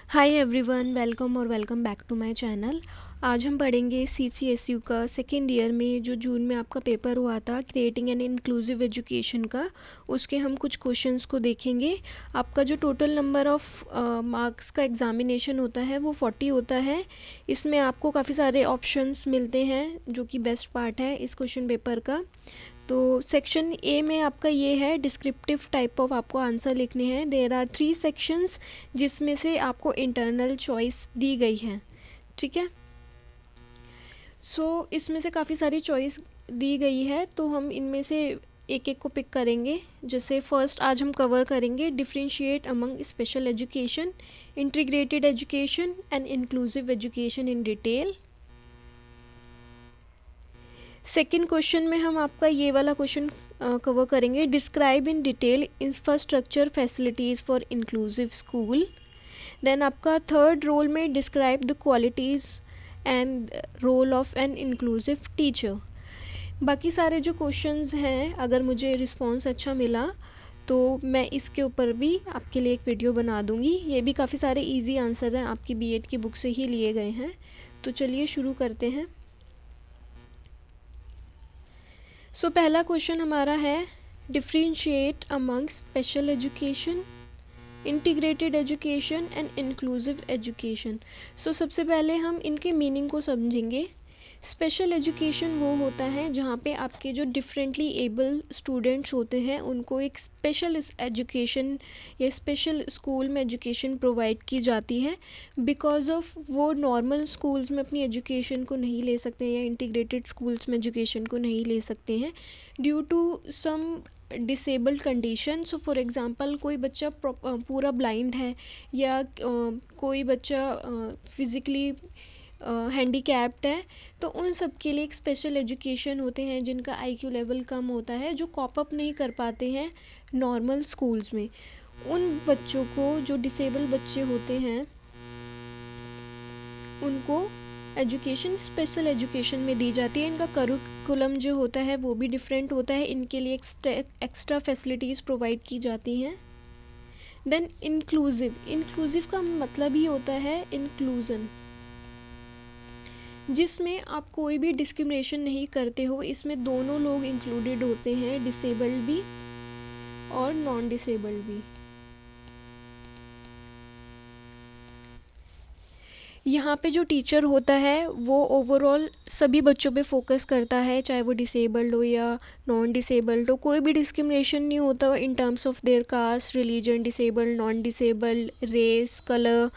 Hi everyone, welcome back to my channel. आज हम पढ़ेंगे सीसीएसयू का सेकेंड ईयर में जो जून में आपका पेपर हुआ था क्रिएटिंग एन इंक्लूसिव एजुकेशन का। उसके हम कुछ क्वेश्चंस को देखेंगे। आपका जो टोटल नंबर ऑफ मार्क्स का एग्ज़ामिनेशन होता है वो 40 होता है। इसमें आपको काफ़ी सारे ऑप्शंस मिलते हैं जो कि बेस्ट पार्ट है इस क्वेश्चन पेपर का। तो सेक्शन ए में आपका ये है डिस्क्रिप्टिव टाइप ऑफ आपको आंसर लिखने हैं। देयर आर 3 सेक्शंस जिसमें से आपको इंटरनल चॉइस दी गई है। ठीक है, इसमें से काफ़ी सारी चॉइस दी गई है, तो हम इनमें से एक एक को पिक करेंगे। जैसे फर्स्ट आज हम कवर करेंगे differentiate among special education, integrated education and inclusive education in detail. Second question में हम आपका ये वाला क्वेश्चन कवर करेंगे describe in detail infrastructure facilities for inclusive school. Then आपका थर्ड रोल में describe the qualities and role of an inclusive teacher. बाकी सारे जो क्वेश्चंस हैं, अगर मुझे रिस्पॉन्स अच्छा मिला तो मैं इसके ऊपर भी आपके लिए एक वीडियो बना दूंगी। ये भी काफ़ी सारे इजी आंसर हैं, आपकी बीएड की बुक से ही लिए गए हैं। तो चलिए शुरू करते हैं। पहला क्वेश्चन हमारा है differentiate among special education, integrated education and inclusive education. सबसे पहले हम इनके मीनिंग को समझेंगे। स्पेशल एजुकेशन वो होता है जहाँ पे आपके जो डिफरेंटली एबल स्टूडेंट्स होते हैं उनको एक स्पेशल एजुकेशन या स्पेशल स्कूल में एजुकेशन प्रोवाइड की जाती है बिकॉज ऑफ वो नॉर्मल स्कूल्स में अपनी एजुकेशन को नहीं ले सकते हैं या इंटीग्रेटेड स्कूल्स में एजुकेशन को नहीं ले सकते हैं due to some disabled condition. For example कोई बच्चा पूरा ब्लाइंड है या कोई बच्चा फिज़िकली हैंडीकैप्ड है, तो उन सब के लिए एक स्पेशल एजुकेशन होते हैं जिनका आईक्यू लेवल कम होता है, जो कॉप अप नहीं कर पाते हैं नॉर्मल स्कूल्स में। उन बच्चों को, जो डिसेबल बच्चे होते हैं, उनको एजुकेशन स्पेशल एजुकेशन में दी जाती है। इनका करिकुलम जो होता है वो भी डिफरेंट होता है, इनके लिए एक्स्ट्रा फैसिलिटीज़ प्रोवाइड की जाती हैं। देन इंक्लूसिव का मतलब ही होता है इंक्लूज़न, जिसमें आप कोई भी डिस्क्रिमिनेशन नहीं करते हो। इसमें दोनों लोग इंक्लूडेड होते हैं, डिसेबल्ड भी और नॉन डिसेबल्ड भी। यहाँ पे जो टीचर होता है वो ओवरऑल सभी बच्चों पे फोकस करता है, चाहे वो डिसेबल्ड हो या नॉन डिसेबल्ड हो। कोई भी डिस्क्रिमिनेशन नहीं होता in terms of their caste, religion, disabled, non disabled, race, colour.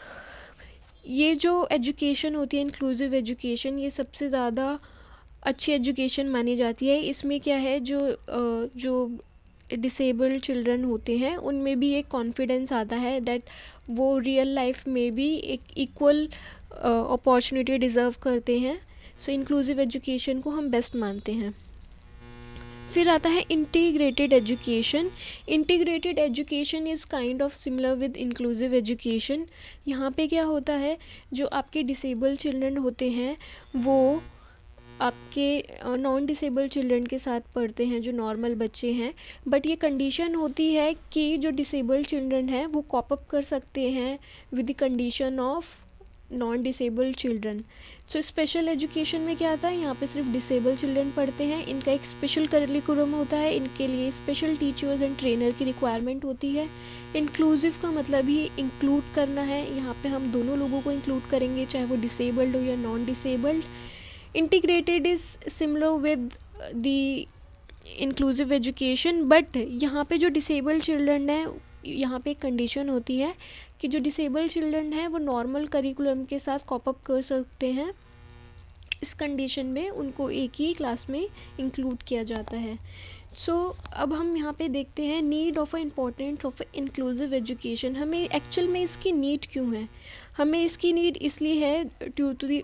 ये जो एजुकेशन होती है इंक्लूसिव एजुकेशन, ये सबसे ज़्यादा अच्छी एजुकेशन मानी जाती है। इसमें क्या है, जो डिसेबल्ड चिल्ड्रन होते हैं उनमें भी एक कॉन्फिडेंस आता है दैट वो रियल लाइफ में भी एक इक्वल अपॉर्चुनिटी डिज़र्व करते हैं। इंक्लूसिव एजुकेशन को हम बेस्ट मानते हैं। फिर आता है integrated education. Integrated education is kind of similar with inclusive education. यहाँ पे क्या होता है, जो आपके डिसेबल चिल्ड्रन होते हैं वो आपके नॉन डिसेबल चिल्ड्रन के साथ पढ़ते हैं, जो नॉर्मल बच्चे हैं। बट ये कंडीशन होती है कि जो डिसेबल चिल्ड्रन हैं वो कॉप अप कर सकते हैं with the condition of non disabled children. Special education में क्या आता है, यहाँ पे सिर्फ डिसेबल चिल्ड्रन पढ़ते हैं। इनका एक स्पेशल करिकुलम होता है, इनके लिए स्पेशल टीचर्स एंड ट्रेनर की रिक्वायरमेंट होती है। इंक्लूसिव का मतलब ही इंक्लूड करना है, यहाँ पे हम दोनों लोगों को इंक्लूड करेंगे, चाहे वो डिसेबल्ड हो या non disabled. Integrated is similar with the inclusive education, but यहाँ पे जो डिसेबल्ड चिल्ड्रन है, यहाँ पे एक कंडीशन होती है कि जो डिसेबल्ड चिल्ड्रन है वो नॉर्मल करिकुलम के साथ कॉप अप कर सकते हैं। इस कंडीशन में उनको एक ही क्लास में इंक्लूड किया जाता है। अब हम यहाँ पे देखते हैं need of a importance of inclusive education. हमें एक्चुअल में इसकी नीड क्यों है? हमें इसकी नीड इसलिए है due to the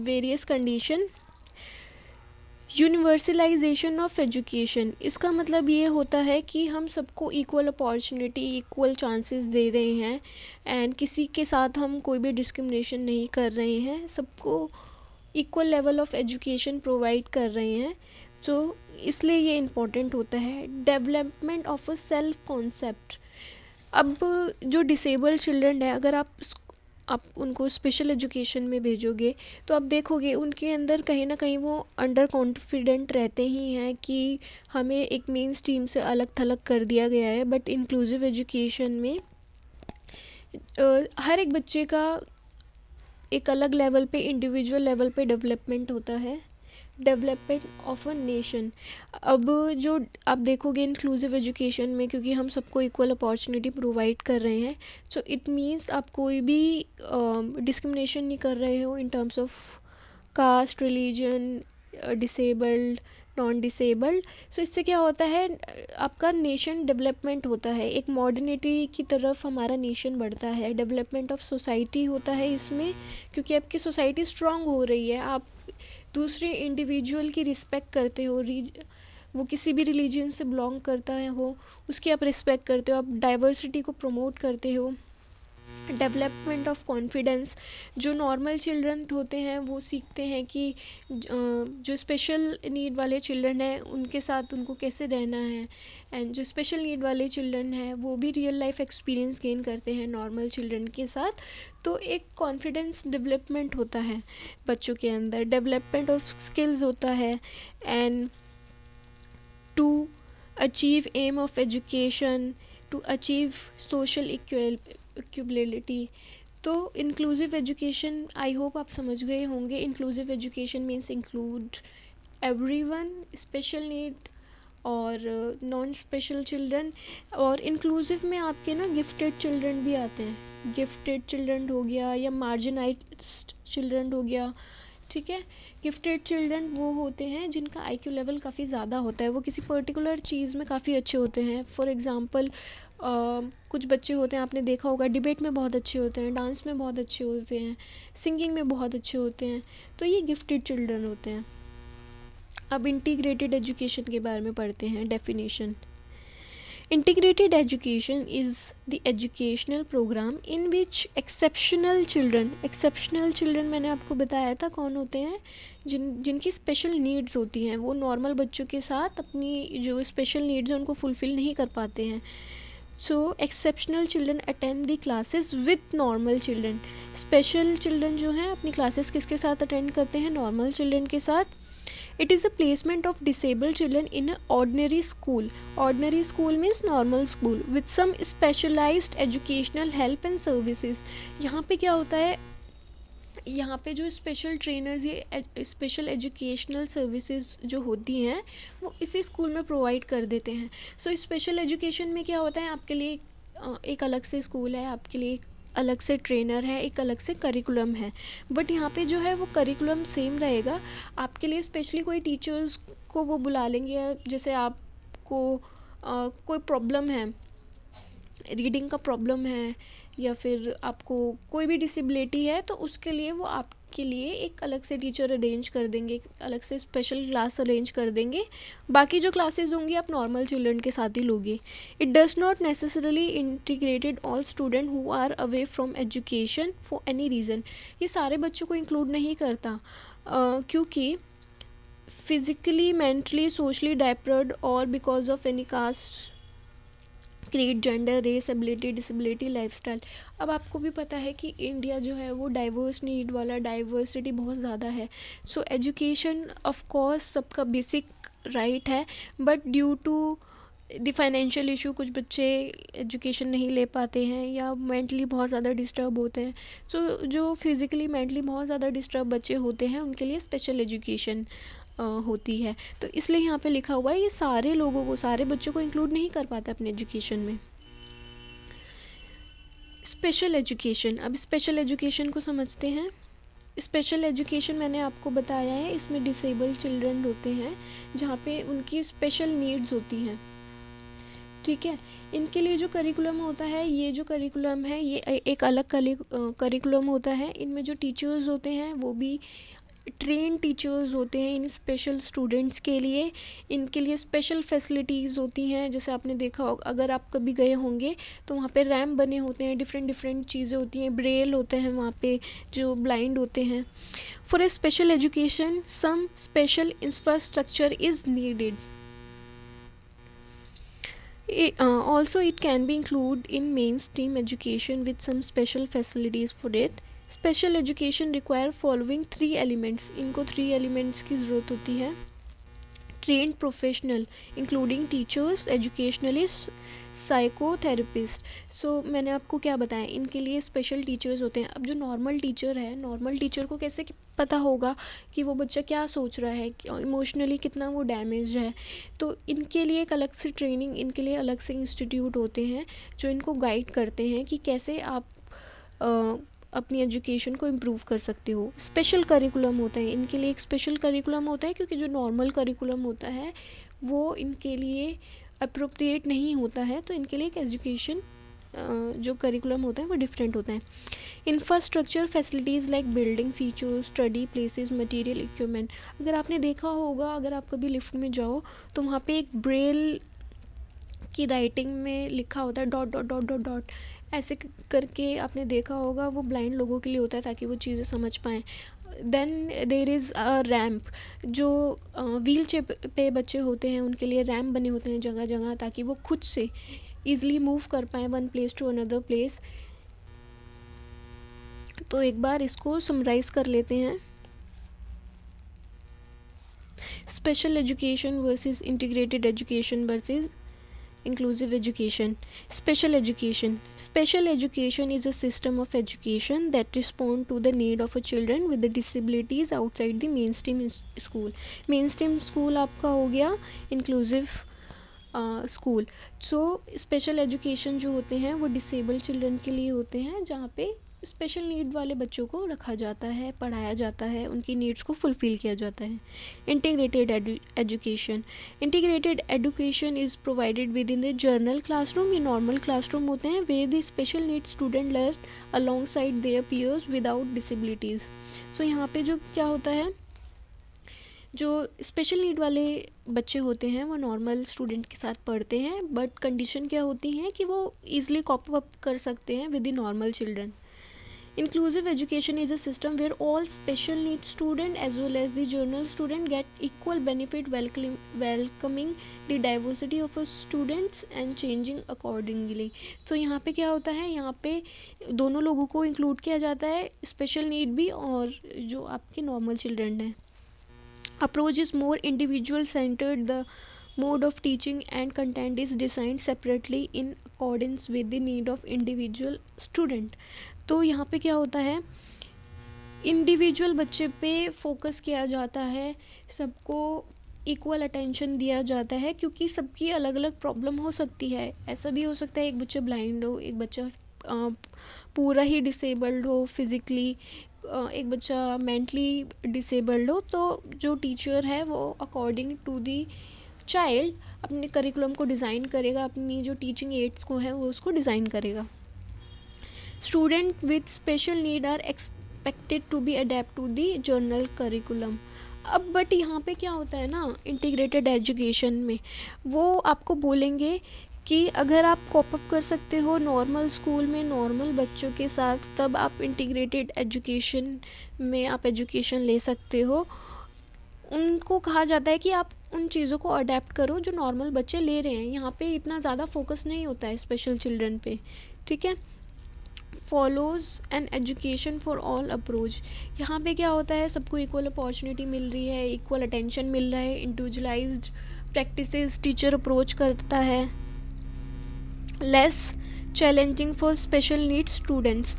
various condition. Universalization of education, इसका मतलब ये होता है कि हम सबको इक्वल अपॉर्चुनिटी, इक्वल चांसेस दे रहे हैं एंड किसी के साथ हम कोई भी डिस्क्रिमिनेशन नहीं कर रहे हैं, सबको equal level of education provide कर रहे हैं। इसलिए ये इम्पोर्टेंट होता है। Development of a self concept. अब जो डिसेबल्ड चिल्ड्रन है, अगर आप आप उनको स्पेशल एजुकेशन में भेजोगे तो आप देखोगे उनके अंदर कहीं ना कहीं वो अंडर कॉन्फिडेंट रहते ही हैं कि हमें एक मेन स्ट्रीम से अलग थलग कर दिया गया है। बट इंक्लूसिव एजुकेशन में हर एक बच्चे का एक अलग लेवल पे, इंडिविजुअल लेवल पे डेवलपमेंट होता है, डेवलपमेंट ऑफ अ नेशन। अब जो आप देखोगे इंक्लूसिव एजुकेशन में, क्योंकि हम सबको इक्वल अपॉर्चुनिटी प्रोवाइड कर रहे हैं, सो इट मीन्स आप कोई भी डिस्क्रिमिनेशन नहीं कर रहे हो in terms of caste, religion, disabled, non disabled. So इससे क्या होता है, आपका नेशन डेवलपमेंट होता है, एक मॉडर्निटी की तरफ हमारा नेशन बढ़ता है, डेवलपमेंट ऑफ सोसाइटी होता है इसमें, क्योंकि आपकी सोसाइटी स्ट्रांग हो रही है, आप दूसरे इंडिविजुअल की रिस्पेक्ट करते हो, वो किसी भी रिलीजन से बिलोंग करता है हो, उसकी आप रिस्पेक्ट करते हो, आप डाइवर्सिटी को प्रमोट करते हो। डेवलपमेंट ऑफ कॉन्फिडेंस, जो नॉर्मल चिल्ड्रन होते हैं वो सीखते हैं कि जो स्पेशल नीड वाले चिल्ड्रन हैं उनके साथ उनको कैसे रहना है, एंड जो स्पेशल नीड वाले चिल्ड्रन हैं वो भी रियल लाइफ एक्सपीरियंस गेन करते हैं नॉर्मल चिल्ड्रन के साथ। तो एक कॉन्फिडेंस डेवलपमेंट होता है बच्चों के अंदर, डेवलपमेंट ऑफ स्किल्स होता है, and to achieve aim of education, to achieve social equality. तो इंक्लूसिव एजुकेशन, आई होप आप समझ गए होंगे, inclusive education means include everyone, special need और नॉन स्पेशल चिल्ड्रन। और इंक्लूसिव में आपके ना गिफ्टेड चिल्ड्रन भी आते हैं, गिफ्टेड चिल्ड्रन हो गया या मार्जिनाइज्ड चिल्ड्रन हो गया, ठीक है। गिफ्टेड चिल्ड्रन वो होते हैं जिनका आईक्यू लेवल काफ़ी ज़्यादा होता है, वो किसी पर्टिकुलर चीज़ में काफ़ी अच्छे होते हैं। फॉर एग्ज़ाम्पल कुछ बच्चे होते हैं, आपने देखा होगा, डिबेट में बहुत अच्छे होते हैं, डांस में बहुत अच्छे होते हैं, सिंगिंग में बहुत अच्छे होते हैं, तो ये गिफ्टेड चिल्ड्रन होते हैं। अब इंटीग्रेटेड एजुकेशन के बारे में पढ़ते हैं, definition. Integrated education is the educational program in which exceptional children मैंने आपको बताया था कौन होते हैं, जिनकी स्पेशल नीड्स होती हैं, वो नॉर्मल बच्चों के साथ अपनी जो स्पेशल नीड्स हैं उनको फुलफ़िल नहीं कर पाते हैं। So exceptional children attend the classes with normal children. Special children जो हैं अपनी क्लासेस किसके साथ अटेंड करते हैं, नॉर्मल चिल्ड्रन के साथ। It is a placement of disabled children in an ordinary school. Ordinary school means normal school with some specialized educational help and services. यहाँ पे क्या होता है, यहाँ पे जो स्पेशल ट्रेनर्स ये स्पेशल एजुकेशनल सर्विसेज जो होती हैं वो इसी स्कूल में प्रोवाइड कर देते हैं। सो स्पेशल एजुकेशन में क्या होता है, आपके लिए एक अलग से स्कूल है, आपके लिए अलग से ट्रेनर है, एक अलग से करिकुलम है, बट यहाँ पे जो है वो करिकुलम सेम रहेगा। आपके लिए स्पेशली कोई टीचर्स को वो बुला लेंगे, जैसे आपको कोई प्रॉब्लम है, रीडिंग का प्रॉब्लम है, या फिर आपको कोई भी डिसेबिलिटी है, तो उसके लिए वो आपके लिए एक अलग से टीचर अरेंज कर देंगे, एक अलग से स्पेशल क्लास अरेंज कर देंगे। बाकी जो क्लासेस होंगी आप नॉर्मल चिल्ड्रन के साथ ही लोगे। It does not necessarily integrated all student who are away from education for any reason. ये सारे बच्चों को इंक्लूड नहीं करता, क्योंकि फिज़िकली, मेंटली, सोशली डेप्रेव्ड और because of any caste, creed, gender, race, ability, disability, lifestyle. अब आपको भी पता है कि इंडिया जो है वो डाइवर्स नीड वाला, डाइवर्सिटी बहुत ज़्यादा है। सो एजुकेशन ऑफ कोर्स सबका बेसिक राइट है, but due to the financial issue कुछ बच्चे एजुकेशन नहीं ले पाते हैं या मेंटली बहुत ज़्यादा डिस्टर्ब होते हैं। सो जो फिज़िकली, मेंटली बहुत ज़्यादा डिस्टर्ब बच्चे होते हैं उनके लिए स्पेशल एजुकेशन होती है। तो इसलिए यहाँ पे लिखा हुआ है ये सारे लोगों को, सारे बच्चों को इंक्लूड नहीं कर पाता अपने एजुकेशन में। स्पेशल एजुकेशन, अब स्पेशल एजुकेशन को समझते हैं। स्पेशल एजुकेशन मैंने आपको बताया है, इसमें डिसेबल चिल्ड्रन होते हैं जहाँ पे उनकी स्पेशल नीड्स होती हैं, ठीक है। इनके लिए जो करिकुलम होता है, ये जो करिकुलम है ये एक अलग करिकुलम होता है। इनमें जो टीचर्स होते हैं वो भी ट्रेन टीचर्स होते हैं इन स्पेशल स्टूडेंट्स के लिए। इनके लिए स्पेशल फैसिलिटीज़ होती हैं, जैसे आपने देखा होगा, अगर आप कभी गए होंगे तो वहाँ पे रैम्प बने होते हैं, डिफरेंट चीज़ें होती हैं, ब्रेल होते हैं वहाँ पे जो ब्लाइंड होते हैं। For a special education some special infrastructure is needed. Also, it can be included in mainstream education with some special facilities for it. Special education require following 3 elements, इनको 3 एलिमेंट्स की ज़रूरत होती है. Trained professional including teachers, educationalist, psychotherapist. So मैंने आपको क्या बताया, इनके लिए स्पेशल टीचर्स होते हैं. अब जो नॉर्मल टीचर है, नॉर्मल टीचर को कैसे पता होगा कि वो बच्चा क्या सोच रहा है, इमोशनली कितना वो डैमेज है. तो इनके लिए एक अलग से ट्रेनिंग, इनके लिए अलग से इंस्टीट्यूट होते हैं जो इनको गाइड करते हैं कि कैसे आप अपनी एजुकेशन को इम्प्रूव कर सकते हो. स्पेशल करिकुलम होता है, इनके लिए एक स्पेशल करिकुलम होता है क्योंकि जो नॉर्मल करिकुलम होता है वो इनके लिए अप्रोप्रिएट नहीं होता है. तो इनके लिए एक एजुकेशन जो करिकुलम होता है वो डिफरेंट होता है. Infrastructure facilities like building features, study places, material, equipment. अगर आपने देखा होगा, अगर आप कभी लिफ्ट में जाओ तो वहाँ पे एक ब्रेल की राइटिंग में लिखा होता है dot dot dot dot dot, ऐसे करके आपने देखा होगा. वो ब्लाइंड लोगों के लिए होता है ताकि वो चीज़ें समझ पाएँ. Then there is a ramp, जो व्हील चेयर पे बच्चे होते हैं उनके लिए रैम्प बने होते हैं जगह जगह, ताकि वो खुद से ईज़िली मूव कर पाएँ one place to another place. तो एक बार इसको समराइज़ कर लेते हैं. Special education versus integrated education versus inclusive education. Special education. Special education is a system of education that respond to the need of a children with the disabilities outside the mainstream school. Mainstream school आपका हो गया inclusive school. So special education जो होते हैं वो disable children के लिए होते हैं, जहाँ पे स्पेशल नीड वाले बच्चों को रखा जाता है, पढ़ाया जाता है, उनकी नीड्स को फुलफ़िल किया जाता है. Integrated education. Integrated education is provided within the general classroom. ये नॉर्मल क्लासरूम होते हैं where the special need student learn alongside their peers without disabilities. So यहाँ पे जो क्या होता है, जो स्पेशल नीड वाले बच्चे होते हैं वो नॉर्मल स्टूडेंट के साथ पढ़ते हैं, बट कंडीशन क्या होती है कि वो ईज़िली कॉप अप कर सकते हैं with the normal children. Inclusive education is a system where all special needs student as well as the general student get equal benefit, welcoming the diversity of students and changing accordingly. तो यहाँ पे क्या होता है, यहाँ पे दोनों लोगों को इंक्लूड किया जाता है, स्पेशल नीड भी और जो आपके नॉर्मल चिल्ड्रन हैं. Approach is more individual centered. The mode of teaching and content is designed separately in accordance with the need of individual student. तो यहाँ पे क्या होता है, इंडिविजुअल बच्चे पे फोकस किया जाता है, सबको इक्वल अटेंशन दिया जाता है, क्योंकि सबकी अलग अलग प्रॉब्लम हो सकती है. ऐसा भी हो सकता है एक बच्चा ब्लाइंड हो, एक बच्चा पूरा ही डिसेबल्ड हो फिज़िकली, एक बच्चा मेंटली डिसेबल्ड हो. तो जो टीचर है वो अकॉर्डिंग टू दी चाइल्ड अपने करिकुलम को डिज़ाइन करेगा, अपनी जो टीचिंग एड्स को है वो उसको डिज़ाइन करेगा. Student with special need are expected to be adept to the general curriculum. अब बट यहाँ पे क्या होता है ना, इंटीग्रेटेड एजुकेशन में वो आपको बोलेंगे कि अगर आप कॉप अप कर सकते हो नॉर्मल स्कूल में नॉर्मल बच्चों के साथ, तब आप इंटीग्रेटेड एजुकेशन में आप एजुकेशन ले सकते हो. उनको कहा जाता है कि आप उन चीज़ों को अडेप्ट करो जो नॉर्मल बच्चे ले रहे हैं. यहाँ पे इतना ज़्यादा फोकस नहीं होता है स्पेशल चिल्ड्रन पे, ठीक है. Follows an education for all approach. यहाँ पे क्या होता है, सबको इक्वल अपॉर्चुनिटी मिल रही है, इक्वल अटेंशन मिल रहा है, इंडिविजुअलाइज्ड प्रैक्टिसेस टीचर अप्रोच करता है. Less challenging for special need students.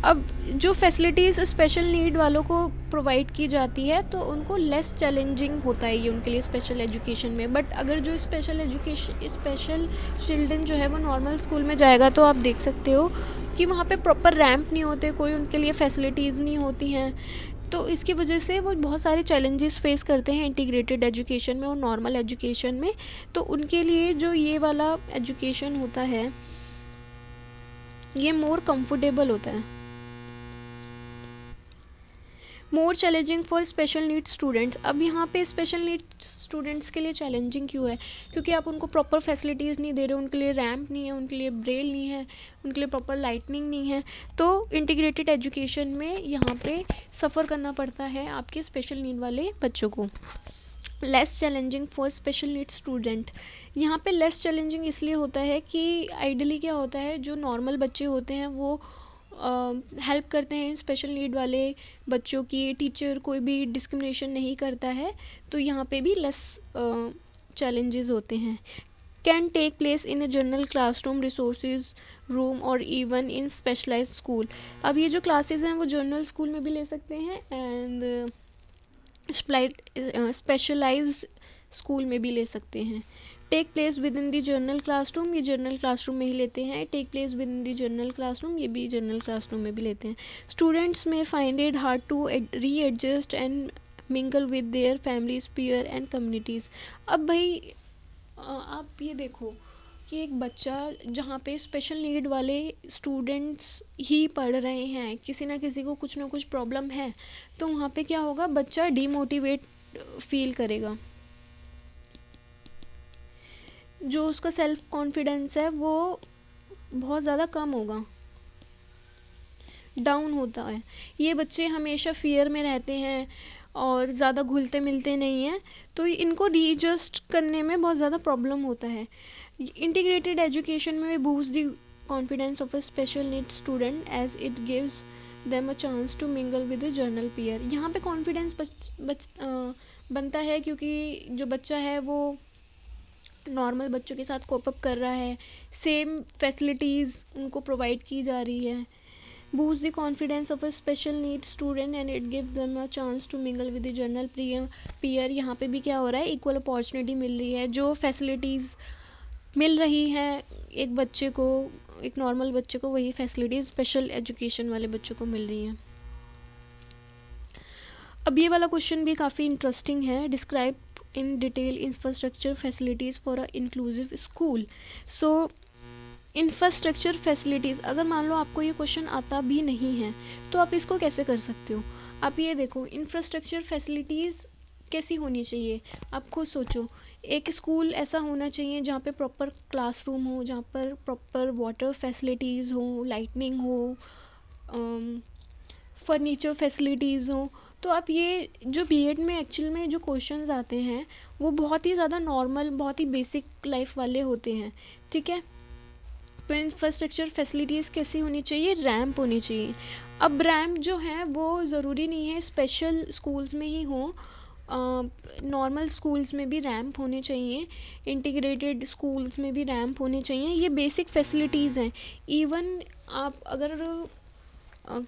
अब जो फैसिलिटीज़ स्पेशल नीड वालों को प्रोवाइड की जाती है तो उनको लेस चैलेंजिंग होता है ये उनके लिए स्पेशल एजुकेशन में. बट अगर जो स्पेशल चिल्ड्रन जो है वो नॉर्मल स्कूल में जाएगा तो आप देख सकते हो कि वहाँ पे प्रॉपर रैंप नहीं होते, कोई उनके लिए फैसिलिटीज़ नहीं होती हैं. तो इसकी वजह से वो बहुत सारे चैलेंजेस फेस करते हैं इंटीग्रेटेड एजुकेशन में और नॉर्मल एजुकेशन में. तो उनके लिए जो ये वाला एजुकेशन होता है ये मोर कंफर्टेबल होता है. More challenging for special need students. अब यहाँ पे स्पेशल नीड स्टूडेंट्स के लिए चैलेंजिंग क्यों है, क्योंकि आप उनको प्रॉपर फैसिलिटीज़ नहीं दे रहे हो, उनके लिए रैम्प नहीं है, उनके लिए ब्रेल नहीं है, उनके लिए प्रॉपर लाइटनिंग नहीं है. तो इंटीग्रेटेड एजुकेशन में यहाँ पे सफ़र करना पड़ता है आपके स्पेशल नीड वाले बच्चों को. Less challenging for special need student. यहाँ पे लेस चैलेंजिंग इसलिए होता है कि आइडियली क्या होता है, जो नॉर्मल बच्चे होते हैं वो हेल्प करते हैं स्पेशल नीड वाले बच्चों की, टीचर कोई भी डिस्क्रिमिनेशन नहीं करता है, तो यहाँ पे भी लेस चैलेंजेस होते हैं। Can take place in a general classroom, resources room और इवन इन स्पेशलाइज्ड स्कूल। अब ये जो क्लासेस हैं वो जनरल स्कूल में भी ले सकते हैं एंड स्पेशलाइज्ड स्कूल में भी ले सकते हैं। Take place within the general classroom, ये जर्नल क्लासरूम में ही लेते हैं। Take place within the general classroom, ये भी जर्नल क्लासरूम में भी लेते हैं। स्टूडेंट्स में find it hard to readjust and mingle with their families, peer and communities. अब भाई आप ये देखो कि एक बच्चा जहाँ पे स्पेशल नीड वाले स्टूडेंट्स ही पढ़ रहे हैं, किसी ना किसी को कुछ ना कुछ प्रॉब्लम है, तो वहाँ पे क्या होगा, बच्चा डीमोटिवेट फील करेगा। जो उसका सेल्फ कॉन्फिडेंस है वो बहुत ज़्यादा कम होगा, डाउन होता है। ये बच्चे हमेशा फियर में रहते हैं और ज़्यादा घुलते मिलते नहीं हैं, तो इनको रीएडजस्ट करने में बहुत ज़्यादा प्रॉब्लम होता है। इंटीग्रेटेड एजुकेशन में boost the confidence of a special need student as it gives them a chance to mingle with a general peer. यहाँ पे कॉन्फिडेंस बनता है क्योंकि जो बच्चा है वो नॉर्मल बच्चों के साथ कोप अप कर रहा है, सेम फैसिलिटीज़ उनको प्रोवाइड की जा रही है। boost the confidence of a special needs student and it gives them a chance to mingle with the general peer। यहाँ पे भी क्या हो रहा है, इक्वल अपॉर्चुनिटी मिल रही है। जो फैसिलिटीज़ मिल रही हैं एक बच्चे को, एक नॉर्मल बच्चे को, वही फैसिलिटीज़ स्पेशल एजुकेशन वाले बच्चों को मिल रही हैं। अब ये वाला क्वेश्चन भी काफ़ी इंटरेस्टिंग है। Describe in detail infrastructure facilities for a inclusive school. So infrastructure facilities, अगर मान लो आपको ये क्वेश्चन आता भी नहीं है तो आप इसको कैसे कर सकते हो। आप ये देखो, इंफ्रास्ट्रक्चर फैसिलिटीज़ कैसी होनी चाहिए, आप खुद सोचो। एक स्कूल ऐसा होना चाहिए जहाँ पे प्रॉपर क्लासरूम हो, जहाँ पर प्रॉपर वाटर फैसिलिटीज़ हो, लाइटनिंग हो, फर्नीचर फैसिलिटीज़ हो। तो आप ये जो बीएड में एक्चुअल में जो क्वेश्चंस आते हैं वो बहुत ही ज़्यादा नॉर्मल, बहुत ही बेसिक लाइफ वाले होते हैं, ठीक है। तो इंफ्रास्ट्रक्चर फैसिलिटीज़ कैसी होनी चाहिए, रैंप होनी चाहिए। अब रैंप जो है वो ज़रूरी नहीं है स्पेशल स्कूल्स में ही हो, नॉर्मल स्कूल्स में भी रैंप होने चाहिए, इंटीग्रेटेड स्कूल्स में भी रैंप होने चाहिए। ये बेसिक फैसिलिटीज़ हैं। इवन आप अगर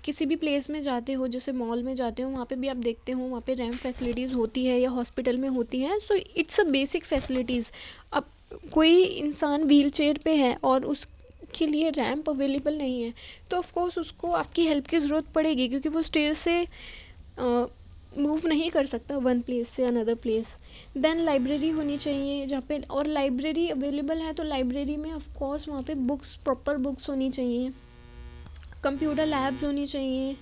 किसी भी प्लेस में जाते हो, जैसे मॉल में जाते हो, वहाँ पे भी आप देखते हो वहाँ पे रैंप फैसिलिटीज़ होती है या हॉस्पिटल में होती है। So it's a basic facilities. अब कोई इंसान व्हील चेयर पे है और उसके लिए रैंप अवेलेबल नहीं है तो ऑफ कोर्स उसको आपकी हेल्प की ज़रूरत पड़ेगी, क्योंकि वो स्टेयर से मूव नहीं कर सकता वन प्लेस से अनदर प्लेस। देन लाइब्रेरी होनी चाहिए जहाँ पे, और लाइब्रेरी अवेलेबल है तो लाइब्रेरी में ऑफ कोर्स वहाँ पे बुक्स, प्रॉपर बुक्स होनी चाहिए। कंप्यूटर लैब्स होनी चाहिए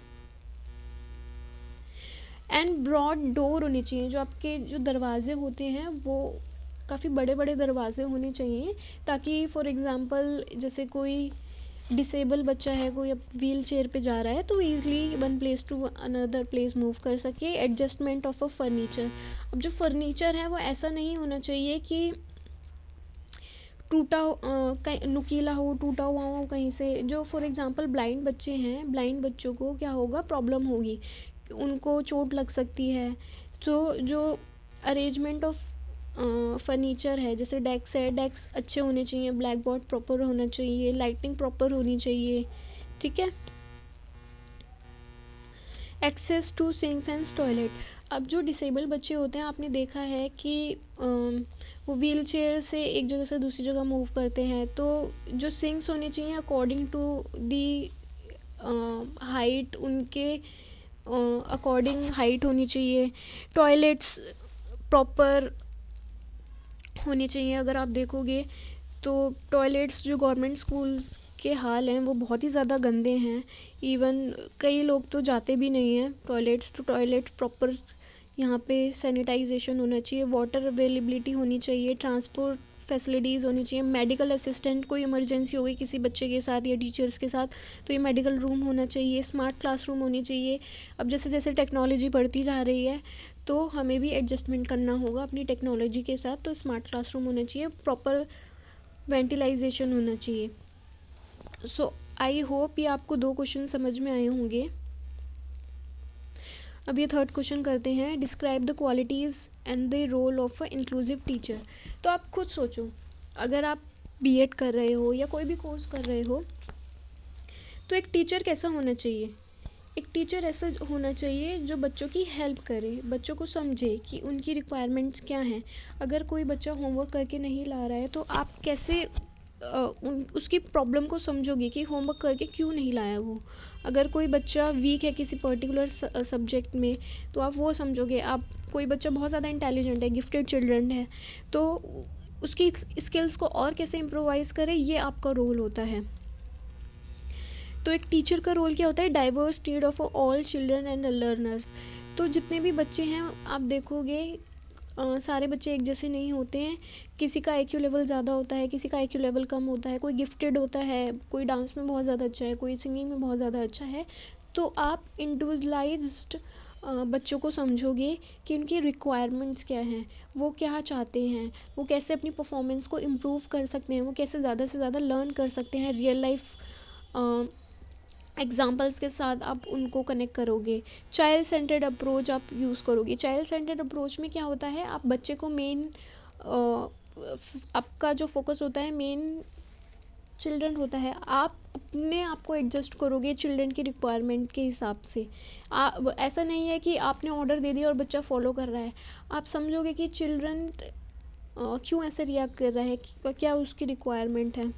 एंड ब्रॉड डोर होनी चाहिए। जो आपके जो दरवाजे होते हैं वो काफ़ी बड़े बड़े दरवाजे होने चाहिए, ताकि फॉर एग्ज़ाम्पल जैसे कोई डिसेबल बच्चा है, कोई अब व्हील चेयर पे जा रहा है तो easily one place to another place मूव कर सके। एडजस्टमेंट ऑफ अ फर्नीचर, अब जो फर्नीचर है वो ऐसा नहीं होना चाहिए कि टूटा कहीं नुकीला हो, टूटा हुआ हो कहीं से। जो फॉर एग्ज़ाम्पल ब्लाइंड बच्चे हैं, ब्लाइंड बच्चों को क्या होगा, प्रॉब्लम होगी, उनको चोट लग सकती है। तो जो अरेंजमेंट ऑफ फर्नीचर है, जैसे डेस्क है, डेस्क अच्छे होने चाहिए, ब्लैक बोर्ड प्रॉपर होना चाहिए, लाइटिंग प्रॉपर होनी चाहिए, ठीक है। Access to sinks and toilet, अब जो डिसेबल बच्चे होते हैं आपने देखा है कि वो व्हील चेयर से एक जगह से दूसरी जगह मूव करते हैं, तो जो सिंक्स होने चाहिए अकॉर्डिंग टू दी हाइट, उनके अकॉर्डिंग हाइट होनी चाहिए। टॉयलेट्स प्रॉपर होनी चाहिए। अगर आप देखोगे तो टॉयलेट्स जो गवर्नमेंट स्कूल्स के हाल हैं वो बहुत ही ज़्यादा गंदे हैं। इवन कई लोग तो जाते भी नहीं हैं टॉयलेट्स। तो टॉयलेट्स प्रॉपर यहाँ पे सैनिटाइजेशन होना चाहिए, वाटर अवेलेबिलिटी होनी चाहिए, ट्रांसपोर्ट फैसिलिटीज़ होनी चाहिए, मेडिकल असिस्टेंट, कोई इमरजेंसी हो गई किसी बच्चे के साथ या टीचर्स के साथ तो ये मेडिकल रूम होना चाहिए, स्मार्ट क्लासरूम होनी चाहिए। अब जैसे जैसे टेक्नोलॉजी बढ़ती जा रही है तो हमें भी एडजस्टमेंट करना होगा अपनी टेक्नोलॉजी के साथ। तो स्मार्ट क्लासरूम होना चाहिए, प्रॉपर वेंटिलाइजेशन होना चाहिए। सो आई होप ये आपको 2 क्वेश्चन समझ में आए होंगे। अब ये थर्ड क्वेश्चन करते हैं, describe the qualities and the role of a inclusive teacher. तो आप खुद सोचो, अगर आप बीएड कर रहे हो या कोई भी कोर्स कर रहे हो, तो एक टीचर कैसा होना चाहिए? एक टीचर ऐसा होना चाहिए जो बच्चों की हेल्प करे, बच्चों को समझे कि उनकी रिक्वायरमेंट्स क्या हैं। अगर कोई बच्चा होमवर्क करके नहीं ला रहा है तो आप कैसे उसकी प्रॉब्लम को समझोगे कि होमवर्क करके क्यों नहीं लाया वो। अगर कोई बच्चा वीक है किसी पर्टिकुलर सब्जेक्ट में, तो आप वो समझोगे। आप कोई बच्चा बहुत ज़्यादा इंटेलिजेंट है, गिफ्टेड चिल्ड्रन है, तो उसकी स्किल्स को और कैसे इम्प्रोवाइज़ करें, ये आपका रोल होता है। तो एक टीचर का रोल क्या होता है? Diverse need of all children and learners. तो जितने भी बच्चे हैं आप देखोगे, सारे बच्चे एक जैसे नहीं होते हैं। किसी का आईक्यू लेवल ज़्यादा होता है, किसी का आईक्यू लेवल कम होता है, कोई गिफ्टेड होता है, कोई डांस में बहुत ज़्यादा अच्छा है, कोई सिंगिंग में बहुत ज़्यादा अच्छा है। तो आप इंडिविजुअलाइज्ड बच्चों को समझोगे कि उनकी रिक्वायरमेंट्स क्या हैं, वो क्या चाहते हैं, वो कैसे अपनी परफॉर्मेंस को इम्प्रूव कर सकते हैं, वो कैसे ज़्यादा से ज़्यादा लर्न कर सकते हैं। रियल लाइफ एग्जाम्पल्स के साथ आप उनको कनेक्ट करोगे। चाइल्ड सेंटर्ड अप्रोच आप यूज़ करोगे। चाइल्ड सेंटर्ड अप्रोच में क्या होता है, आप बच्चे को मेन आपका जो फोकस होता है मेन चिल्ड्रन होता है। आप अपने आप को एडजस्ट करोगे चिल्ड्रन की रिक्वायरमेंट के हिसाब से। ऐसा नहीं है कि आपने ऑर्डर दे दिया और बच्चा फॉलो कर रहा है। आप समझोगे कि चिल्ड्रन क्यों ऐसे रिएक्ट कर रहा है, क्या उसकी रिक्वायरमेंट है।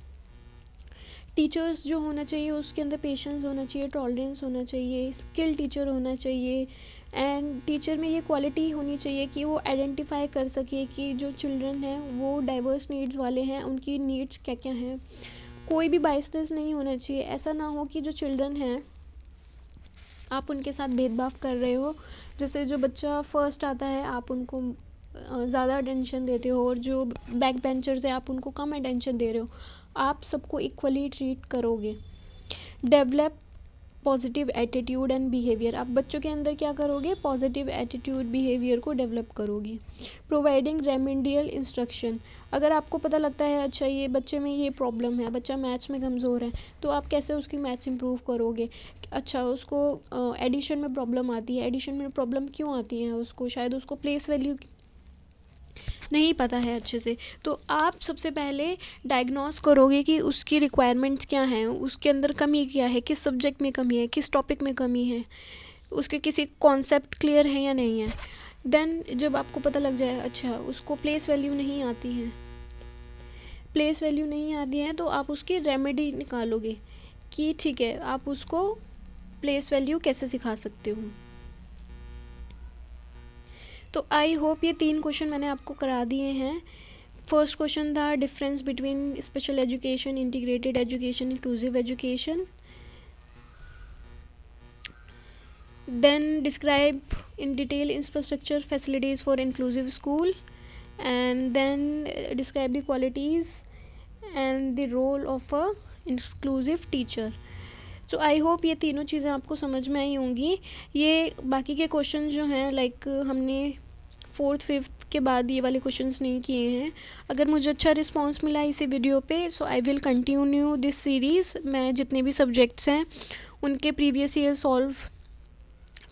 टीचर्स जो होना चाहिए उसके अंदर पेशेंस होना चाहिए, टॉलरेंस होना चाहिए, स्किल टीचर होना चाहिए। एंड टीचर में ये क्वालिटी होनी चाहिए कि वो आइडेंटिफाई कर सके कि जो चिल्ड्रन हैं वो डाइवर्स नीड्स वाले हैं, उनकी नीड्स क्या क्या हैं। कोई भी बायसनेस नहीं होना चाहिए। ऐसा ना हो कि जो चिल्ड्रन हैं आप उनके साथ भेदभाव कर रहे हो। जैसे जो बच्चा फर्स्ट आता है आप उनको ज़्यादा अटेंशन देते हो, और जो बैक बेंचर्स है आप उनको कम अटेंशन दे रहे हो। आप सबको इक्वली ट्रीट करोगे। Develop positive attitude and behaviour. आप बच्चों के अंदर क्या करोगे? पॉजिटिव एटीट्यूड बिहेवियर को डेवलप करोगे। Providing remedial instruction. अगर आपको पता लगता है अच्छा ये बच्चे में ये प्रॉब्लम है, बच्चा मैथ्स में कमज़ोर है, तो आप कैसे उसकी मैथ्स इंप्रूव करोगे। अच्छा उसको एडिशन में प्रॉब्लम आती है, एडिशन में प्रॉब्लम क्यों आती है उसको, शायद उसको प्लेस वैल्यू नहीं पता है अच्छे से। तो आप सबसे पहले डायग्नोस करोगे कि उसकी रिक्वायरमेंट्स क्या हैं, उसके अंदर कमी क्या है, किस सब्जेक्ट में कमी है, किस टॉपिक में कमी है, उसके किसी कॉन्सेप्ट क्लियर है या नहीं है। देन जब आपको पता लग जाए अच्छा उसको प्लेस वैल्यू नहीं आती है, प्लेस वैल्यू नहीं आती है, तो आप उसकी रेमेडी निकालोगे कि ठीक है आप उसको प्लेस वैल्यू कैसे सिखा सकते हो। तो आई होप ये 3 क्वेश्चन मैंने आपको करा दिए हैं। फर्स्ट क्वेश्चन था difference between special education, integrated education, inclusive education. Then describe in detail infrastructure facilities for inclusive school, and then describe the qualities and the role of a inclusive teacher. So I hope ये तीनों चीज़ें आपको समझ में आई होंगी। ये बाकी के क्वेश्चन जो हैं लाइक हमने 4th 5th के बाद ये वाले क्वेश्चंस नहीं किए हैं। अगर मुझे अच्छा रिस्पांस मिला इसी वीडियो पे, so I will continue this series. मैं जितने भी सब्जेक्ट्स हैं उनके प्रीवियस ईयर सॉल्व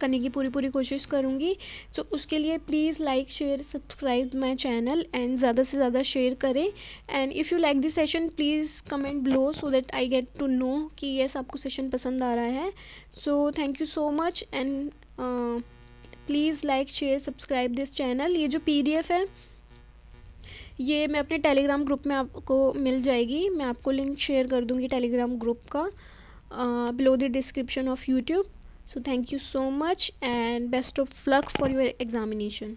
करने की पूरी कोशिश करूँगी। सो उसके लिए please like share subscribe my channel and ज़्यादा से ज़्यादा शेयर करें। And if you like this session please comment below so that I get to know कि यस आपको सेशन पसंद आ रहा है। So thank you so much and please like share subscribe this channel. ये जो PDF है ये मैं अपने टेलीग्राम ग्रुप में आपको मिल जाएगी। मैं आपको लिंक शेयर कर दूँगी टेलीग्राम ग्रुप का below the description of YouTube. So thank you so much and best of luck for your examination.